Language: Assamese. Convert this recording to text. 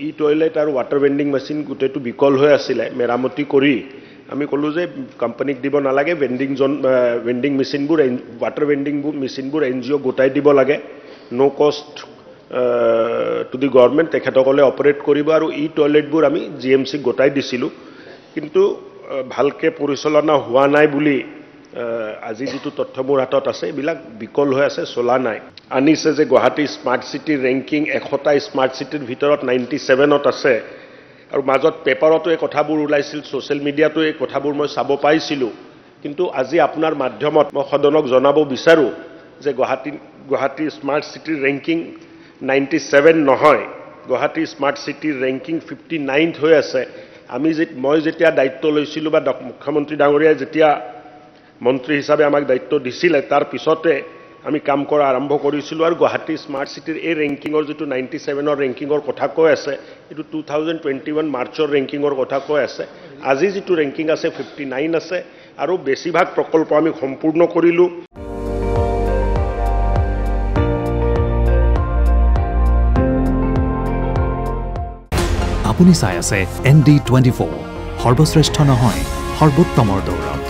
ই টয়লেট আৰু ৱাটাৰ ভেণ্ডিং মেচিন গোটেইটো বিকল হৈ আছিলে মেৰামতি কৰি আমি ক'লোঁ যে কোম্পানীক দিব নালাগে ভেণ্ডিং মেচিনবোৰ ৱাটাৰ ভেণ্ডিং মেচিনবোৰ NGO গোটাই দিব লাগে নো কষ্ট টু দি গভৰ্ণমেণ্ট তেখেতসকলে অপাৰেট কৰিব আৰু ই টয়লেটবোৰ আমি GMCক গোটাই দিছিলোঁ কিন্তু ভালকৈ পৰিচালনা হোৱা নাই বুলি আজি যিটো তথ্য মোৰ হাতত আছে এইবিলাক বিকল হৈ আছে চলা নাই আনিছে যে গুৱাহাটী স্মাৰ্ট চিটিৰ ৰেংকিং 100টা স্মাৰ্ট চিটিৰ ভিতৰত 97ত আছে আৰু মাজত পেপাৰতো এই কথাবোৰ ওলাইছিল ছ'চিয়েল মিডিয়াতো এই কথাবোৰ মই চাব পাইছিলোঁ কিন্তু আজি আপোনাৰ মাধ্যমত মই সদনক জনাব বিচাৰোঁ যে গুৱাহাটী স্মাৰ্ট চিটিৰ ৰেংকিং 97 নহয় গুৱাহাটী স্মাৰ্ট চিটিৰ ৰেংকিং 59th হৈ আছে মই যেতিয়া দায়িত্ব লৈছিলোঁ বা মুখ্যমন্ত্ৰী ডাঙৰীয়াই যেতিয়া মন্ত্ৰী হিচাপে আমাক দায়িত্ব দিছিলে তাৰ পিছতে আমি কাম কৰা আৰম্ভ কৰিছিলোঁ আৰু গুৱাহাটী স্মাৰ্ট চিটিৰ এই ৰেংকিঙৰ যিটো 97ৰ ৰেংকিঙৰ কথা কৈ আছে এইটো 2021 মাৰ্চৰ ৰেংকিঙৰ কথা কৈ আছে আজি যিটো ৰেংকিং আছে 59 আছে আৰু বেছিভাগ প্ৰকল্প আমি সম্পূৰ্ণ কৰিলোঁ আপুনি চাই আছে ND24 সৰ্বশ্ৰেষ্ঠ নহয় সৰ্বোত্তমৰ দৌৰ